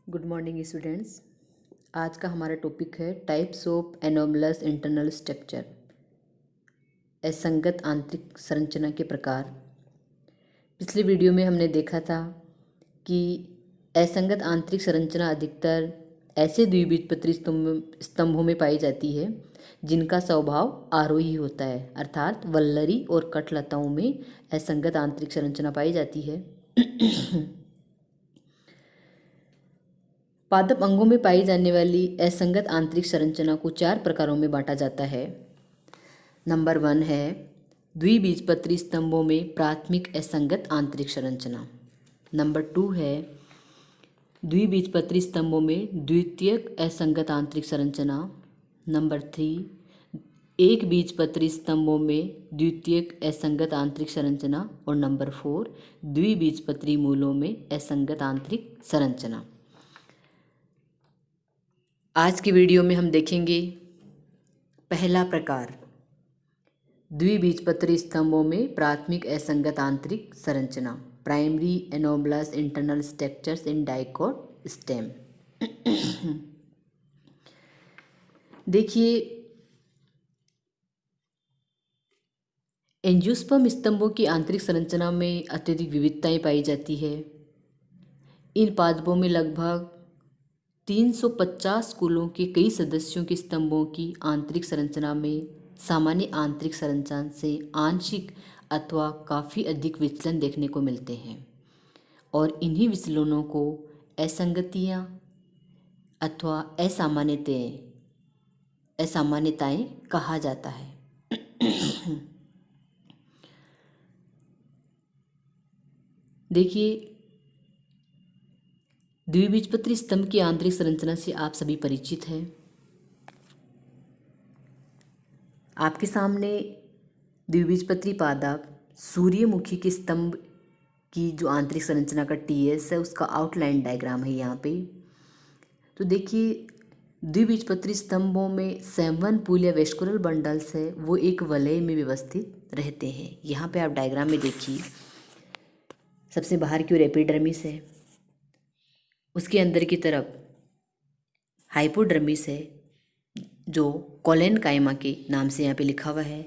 Good morning students. आज का हमारा टॉपिक है types of anomalous internal structure, असंगत आंतरिक संरचना के प्रकार। पिछले वीडियो में हमने देखा था कि असंगत आंतरिक संरचना अधिकतर ऐसे द्विबीजपत्री स्तंभों में पाई जाती है जिनका स्वभाव आरोही होता है, अर्थात वल्लरी और कठलताओं में असंगत आंतरिक संरचना पाई जाती है। पादप अंगों में पाई जाने वाली असंगत आंतरिक संरचना को 4 प्रकारों में बांटा जाता है। नंबर 1 है द्विबीजपत्री स्तंभों में प्राथमिक असंगत आंतरिक संरचना। नंबर 2 है द्विबीजपत्री स्तंभों में द्वितीयक असंगत आंतरिक संरचना। नंबर 3 एक बीजपत्री स्तंभों में द्वितीयक असंगत आंतरिक संरचना। और नंबर 4 द्विबीजपत्री मूलों में असंगत आंतरिक संरचना। आज की वीडियो में हम देखेंगे पहला प्रकार, द्विबीजपत्री स्तंभों में प्राथमिक असंगत आंतरिक संरचना, primary anomalous internal structures in dicot stem. देखिए, एंजियोस्पर्म स्तंभों की आंतरिक संरचना में अत्यधिक विविधताएं पाई जाती है। इन पादपों में लगभग 350 कुलों के कई सदस्यों के स्तंभों की आंतरिक संरचना में सामान्य आंतरिक संरचना से आंशिक अथवा काफ़ी अधिक विचलन देखने को मिलते हैं, और इन्हीं विचलनों को असंगतियाँ अथवा असामान्यताएं कहा जाता है। देखिए, द्विबीजपत्री स्तंभ की आंतरिक संरचना से आप सभी परिचित हैं। आपके सामने द्विबीजपत्री पादप सूर्यमुखी के स्तंभ की जो आंतरिक संरचना का टीएस है उसका आउटलाइन डायग्राम है यहाँ पे। तो देखिए, द्विबीजपत्री स्तंभों में संवहन पूल या वेस्कुलर बंडल्स है वो एक वलय में व्यवस्थित रहते हैं। यहाँ पे आप डायग्राम में देखिए, सबसे बाहर की ओर एपिडर्मिस है, उसके अंदर की तरफ हाइपोडर्मिस है जो कोलेनकाइमा के नाम से यहाँ पे लिखा हुआ है।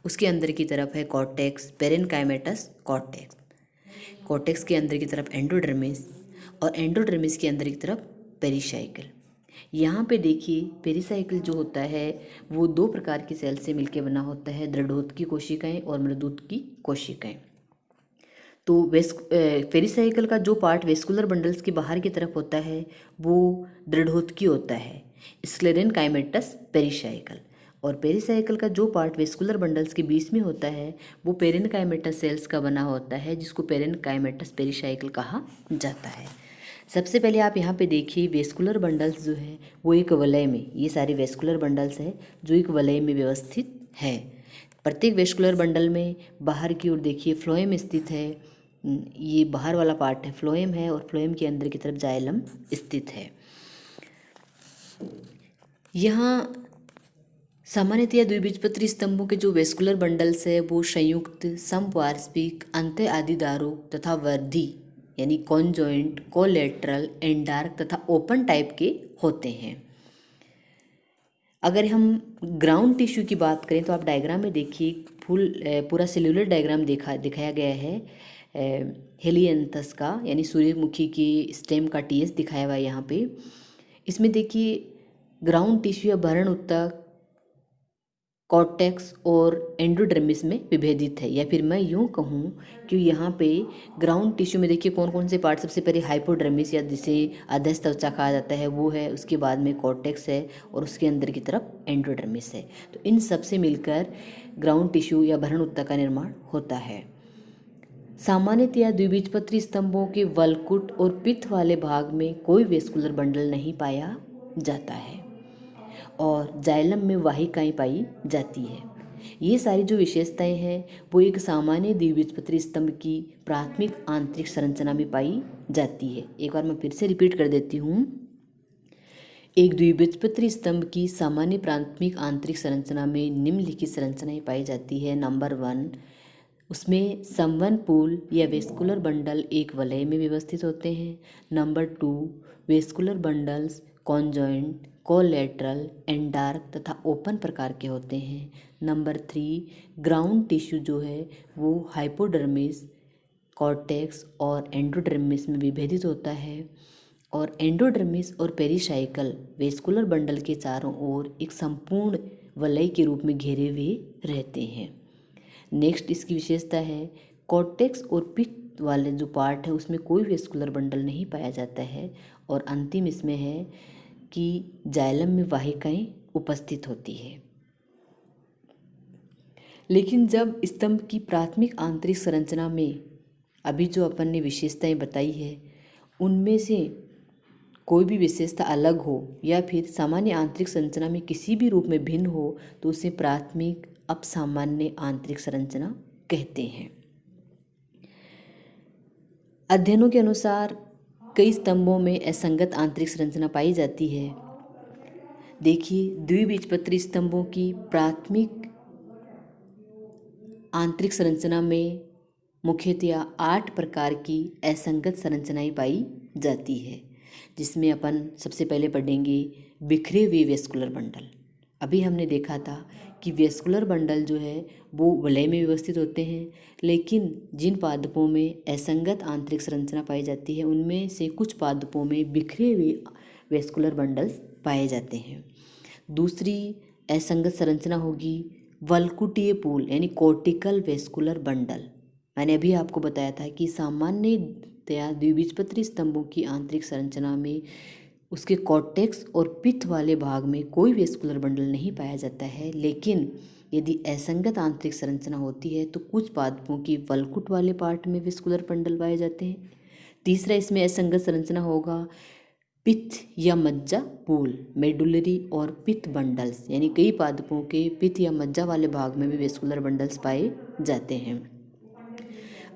उसके अंदर की तरफ है कॉर्टेक्स, पेरेनकाइमेटस कॉर्टेक्स। कॉर्टेक्स के अंदर की तरफ एंडोडर्मिस, और एंडोडर्मिस के अंदर की तरफ पेरिसाइकिल। यहाँ पे देखिए, पेरिसाइकिल जो होता है वो 2 प्रकार की सेल से मिलकर बना होता है, दृढ़ोत्की कोशिकाएं और मृदुत्की कोशिकाएं। तो पेरिसाइकिल का जो पार्ट वेस्कुलर बंडल्स के बाहर की तरफ होता है वो दृढ़ोत्की होता है, स्क्लेरेनकाइमेटस पेरिसाइकिल। और पेरिसाइकिल का जो पार्ट वेस्कुलर बंडल्स के बीच में होता है वो पेरेनकाइमेटस सेल्स का बना होता है, जिसको पेरेनकाइमेटस पेरिसाइकिल कहा जाता है। सबसे पहले आप यहाँ पे देखिए, वेस्कुलर बंडल्स जो है वो एक वलय में, ये सारे वेस्कुलर बंडल्स है जो एक वलय में व्यवस्थित है। प्रत्येक वेस्कुलर बंडल में बाहर की ओर देखिए फ्लोएम स्थित है। ये बाहर वाला पार्ट है फ्लोएम है, और फ्लोएम के अंदर की तरफ जाइलम स्थित है। यहाँ सामान्यतया द्विबीजपत्री स्तंभों के जो वेस्कुलर बंडल्स है वो संयुक्त, समपार्श्विक, अंत्य आदिदारुक तथा वर्धी यानी कॉन्जॉइंट, कोलेटरल, एंडार्क तथा ओपन टाइप के होते हैं। अगर हम ग्राउंड टिश्यू की बात करें तो आप डायग्राम में देखिए, पूरा सेल्यूलर डायग्राम दिखाया गया है हेलियंथस का, यानी सूर्यमुखी की स्टेम का टीएस दिखाया हुआ है यहाँ पे। इसमें देखिए, ग्राउंड टिश्यू या भरण ऊतक कॉर्टेक्स और एंडोडर्मिस में विभेदित है, या फिर मैं यूँ कहूँ कि यहाँ पे ग्राउंड टिश्यू में देखिए कौन कौन से पार्ट, सबसे पहले हाइपोडर्मिस या जिसे अधस्थ त्वचा कहा जाता है वो है, उसके बाद में कॉर्टेक्स है, और उसके अंदर की तरफ एंडोडर्मिस है। तो इन सब से मिलकर ग्राउंड टिश्यू या भरण ऊतक का निर्माण होता है। सामान्यतया द्विबीजपत्री स्तंभों के वलकुट और पित्त वाले भाग में कोई वेस्कुलर बंडल नहीं पाया जाता है, और जाइलम में वाहिकाएं पाई जाती है। ये सारी जो विशेषताएं हैं वो एक सामान्य द्विबीजपत्री स्तंभ की प्राथमिक आंतरिक संरचना में पाई जाती है। एक बार मैं फिर से रिपीट कर देती हूँ। एक द्विबीजपत्री स्तंभ की सामान्य प्राथमिक आंतरिक संरचना में निम्नलिखित संरचनाएं पाई जाती है। नंबर 1, उसमें संवहनपूल या वेस्कुलर बंडल एक वलय में व्यवस्थित होते हैं। Number 2, vascular bundles conjoint, collateral, एंडार्क तथा ओपन प्रकार के होते हैं। नंबर 3, ग्राउंड टिश्यू जो है वो हाइपोडर्मिस, कॉर्टेक्स और एंडोडर्मिस में विभेदित होता है। और एंडोडर्मिस और पेरिसाइकल वेस्कुलर बंडल के चारों ओर एक संपूर्ण वलय के रूप में घेरे हुए रहते हैं। नेक्स्ट इसकी विशेषता है कॉर्टेक्स और पित्त वाले जो पार्ट है उसमें कोई वेस्कुलर बंडल नहीं पाया जाता है। और अंतिम इसमें है कि जाइलम में वाहिकाएं उपस्थित होती है। लेकिन जब स्तंभ की प्राथमिक आंतरिक संरचना में अभी जो अपन ने विशेषताएं बताई है उनमें से कोई भी विशेषता अलग हो या फिर सामान्य आंतरिक संरचना में किसी भी रूप में भिन्न हो तो उसे प्राथमिक अपसामान्य आंतरिक संरचना कहते हैं। अध्ययनों के अनुसार कई स्तंभों में असंगत आंतरिक संरचना पाई जाती है। देखिए, द्विबीजपत्री स्तंभों की प्राथमिक आंतरिक संरचना में मुख्यतया 8 प्रकार की असंगत संरचनाएं पाई जाती है, जिसमें अपन सबसे पहले पढ़ेंगे बिखरे हुए वेस्कुलर बंडल। अभी हमने देखा था कि वेस्कुलर बंडल जो है वो वलय में व्यवस्थित होते हैं, लेकिन जिन पादपों में असंगत आंतरिक संरचना पाई जाती है उनमें से कुछ पादपों में बिखरे हुए वेस्कुलर बंडल्स पाए जाते हैं। दूसरी असंगत संरचना होगी वल्कुटीय पूल यानी कॉर्टिकल वेस्कुलर बंडल। मैंने अभी आपको बताया था कि सामान्यतया द्विबीजपत्री स्तंभों की आंतरिक संरचना में उसके कॉर्टेक्स और पित्त वाले भाग में कोई वेस्कुलर बंडल नहीं पाया जाता है, लेकिन यदि असंगत आंतरिक संरचना होती है तो कुछ पादपों की वल्कुट वाले पार्ट में वेस्कुलर बंडल पाए जाते हैं। तीसरा इसमें असंगत संरचना होगा पित्त या मज्जा पूल, मेडुलरी और पित्त बंडल्स, यानी कई पादपों के पित्त या मज्जा वाले भाग में भी वेस्कुलर बंडल्स पाए जाते हैं।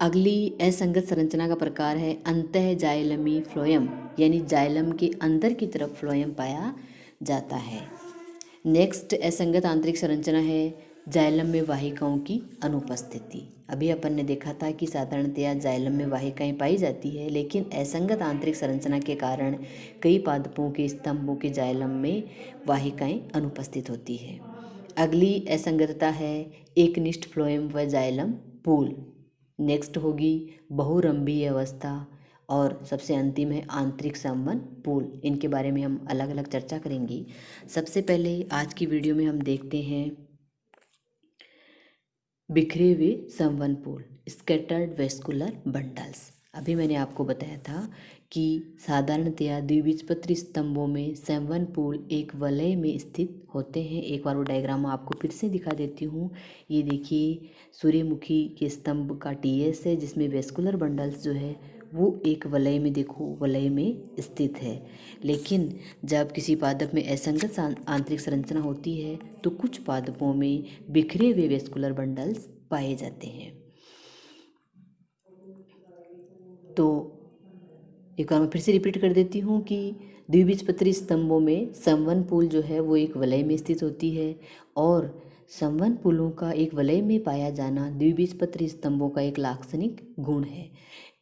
अगली असंगत संरचना का प्रकार है अंतः जाइलमी फ्लोएम, यानी जाइलम के अंदर की तरफ फ्लोएम पाया जाता है। नेक्स्ट असंगत आंतरिक संरचना है जाइलम में वाहिकाओं की अनुपस्थिति। अभी अपन ने देखा था कि साधारणतया जाइलम में वाहिकाएं पाई जाती है, लेकिन असंगत आंतरिक संरचना के कारण कई पादपों के स्तंभों के जाइलम में वाहिकाएं अनुपस्थित होती है। अगली असंगतता है एकनिष्ठ फ्लोएम व जाइलम पूल। नेक्स्ट होगी बहुरंभीय अवस्था और सबसे अंतिम है आंतरिक संवहन पूल। इनके बारे में हम अलग अलग चर्चा करेंगे। सबसे पहले आज की वीडियो में हम देखते हैं बिखरे हुए संवहन पूल, स्कैटर्ड वेस्कुलर बंडल्स। अभी मैंने आपको बताया था कि साधारणतया द्विबीजपत्री स्तंभों में संवहन पूल एक वलय में स्थित होते हैं। एक बार वो डायग्राम आपको फिर से दिखा देती हूँ। ये देखिए सूर्यमुखी के स्तंभ का टीएस है, जिसमें वेस्कुलर बंडल्स जो है वो एक वलय में, देखो वलय में स्थित है। लेकिन जब किसी पादप में असंगत आंतरिक संरचना होती है तो कुछ पादपों में बिखरे हुए वेस्कुलर बंडल्स पाए जाते हैं। तो एक बार मैं फिर से रिपीट कर देती हूँ कि द्विबीजपत्री स्तंभों में संवहन पूल जो है वो एक वलय में स्थित होती है, और संवहन पूलों का एक वलय में पाया जाना द्विबीजपत्री स्तंभों का एक लाक्षणिक गुण है।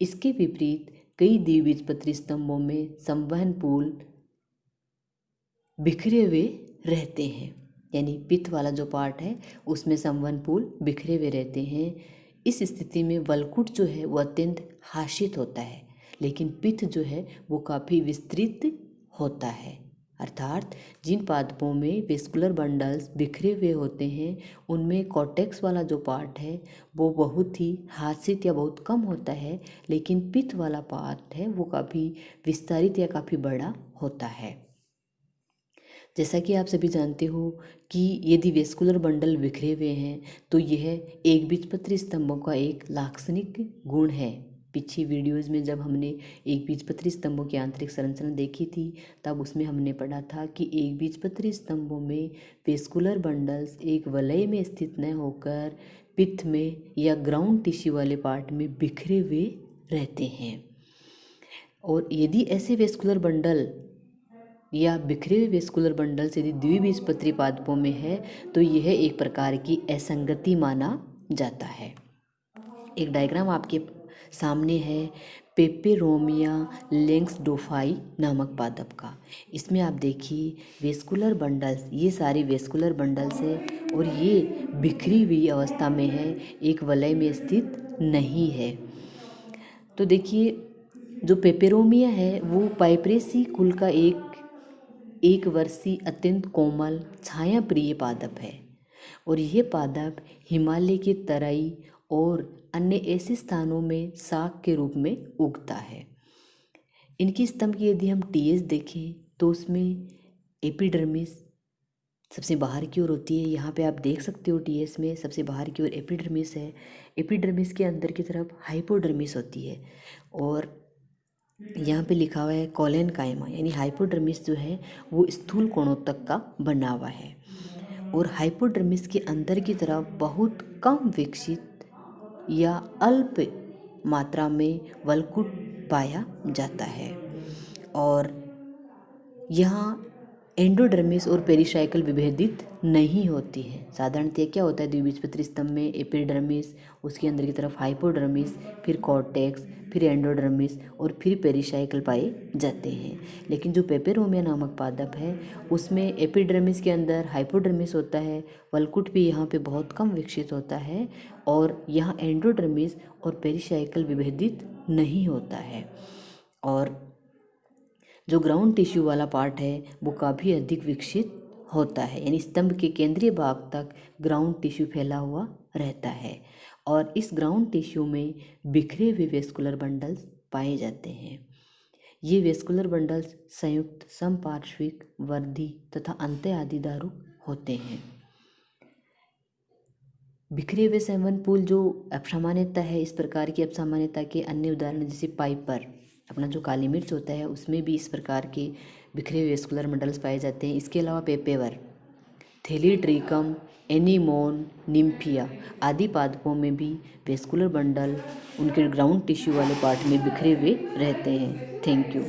इसके विपरीत कई द्विबीजपत्री स्तंभों में संवहन पूल बिखरे हुए रहते हैं, यानी पित्त वाला जो पार्ट है उसमें संवहन पूल बिखरे हुए रहते हैं। इस स्थिति में वल्कुट जो है वो अत्यंत हाशित होता है, लेकिन पित्त जो है वो काफ़ी विस्तृत होता है। अर्थात जिन पादपों में वेस्कुलर बंडल्स बिखरे हुए होते हैं उनमें कॉर्टेक्स वाला जो पार्ट है वो बहुत ही हाशित या बहुत कम होता है, लेकिन पित्त वाला पार्ट है वो काफ़ी विस्तारित या काफ़ी बड़ा होता है। जैसा कि आप सभी जानते हो कि यदि वेस्कुलर बंडल बिखरे हुए हैं तो यह एक बीजपत्री स्तंभों का एक लाक्षणिक गुण है। पिछली वीडियोज़ में जब हमने एक बीजपत्री स्तंभों की आंतरिक संरचना देखी थी तब उसमें हमने पढ़ा था कि एक बीजपत्री स्तंभों में वेस्कुलर बंडल्स एक वलय में स्थित न होकर पित्त में या ग्राउंड टिश्यू वाले पार्ट में बिखरे हुए रहते हैं। और यदि ऐसे वेस्कुलर बंडल या बिखरे हुए वेस्कुलर बंडल्स यदि द्विबीजपत्री पादपों में है तो यह एक प्रकार की असंगति माना जाता है। एक डायग्राम आपके सामने है पेपेरोमिया लैंग्सडोर्फाई नामक पादप का। इसमें आप देखिए वेस्कुलर बंडल्स, ये सारे वेस्कुलर बंडल्स है और ये बिखरी हुई अवस्था में है, एक वलय में स्थित नहीं है। तो देखिए जो पेपेरोमिया है वो पाइपरेसी कुल का एक वर्षीय अत्यंत कोमल छाया प्रिय पादप है और यह पादप हिमालय के तराई और अन्य ऐसे स्थानों में शाक के रूप में उगता है। इनकी स्तंभ की यदि हम टीएस देखें तो उसमें एपिडर्मिस सबसे बाहर की ओर होती है। यहाँ पे आप देख सकते हो टीएस में सबसे बाहर की ओर एपिडर्मिस है। एपिडर्मिस के अंदर की तरफ हाइपोडर्मिस होती है और यहाँ पे लिखा हुआ है कॉलेन कायमा, यानी हाइपोडर्मिस जो है वो स्थूल कोणों तक का बना हुआ है और हाइपोडर्मिस के अंदर की तरफ बहुत कम विकसित या अल्प मात्रा में वल्कुट पाया जाता है। और यहाँ एंडोडर्मिस और पेरिसाइकल विभेदित नहीं होती है। साधारणतः क्या होता है द्विबीजपत्री स्तंभ में एपिडर्मिस, उसके अंदर की तरफ हाइपोडर्मिस, फिर कॉर्टेक्स, फिर एंडोडर्मिस और फिर पेरिसाइकल पाए जाते हैं। लेकिन जो पेपेरोमिया नामक पादप है उसमें एपिडर्मिस के अंदर हाइपोडर्मिस होता है, वल्कुट भी यहाँ पे बहुत कम विकसित होता है और यहाँ एंडोडर्मिस और पेरिसाइकल विभेदित नहीं होता है। और जो ग्राउंड टिश्यू वाला पार्ट है वो काफ़ी अधिक विकसित होता है, यानी स्तंभ के केंद्रीय भाग तक ग्राउंड टिश्यू फैला हुआ रहता है और इस ग्राउंड टिश्यू में बिखरे हुए वेस्कुलर बंडल्स पाए जाते हैं। ये वेस्कुलर बंडल्स संयुक्त, समपार्श्विक, वर्धी तथा अंत्य आदि दारू होते हैं। बिखरे हुए सेवन पूल जो असामान्यता है, इस प्रकार की असामान्यता के अन्य उदाहरण जैसे पाइपर, अपना जो काली मिर्च होता है उसमें भी इस प्रकार के बिखरे हुए वेस्कुलर बंडल्स पाए जाते हैं। इसके अलावा पेपेवर, थेलीट्रिकम, एनीमोन, निम्फिया आदि पादपों में भी वेस्कुलर बंडल उनके ग्राउंड टिश्यू वाले पार्ट में बिखरे हुए रहते हैं। Thank you.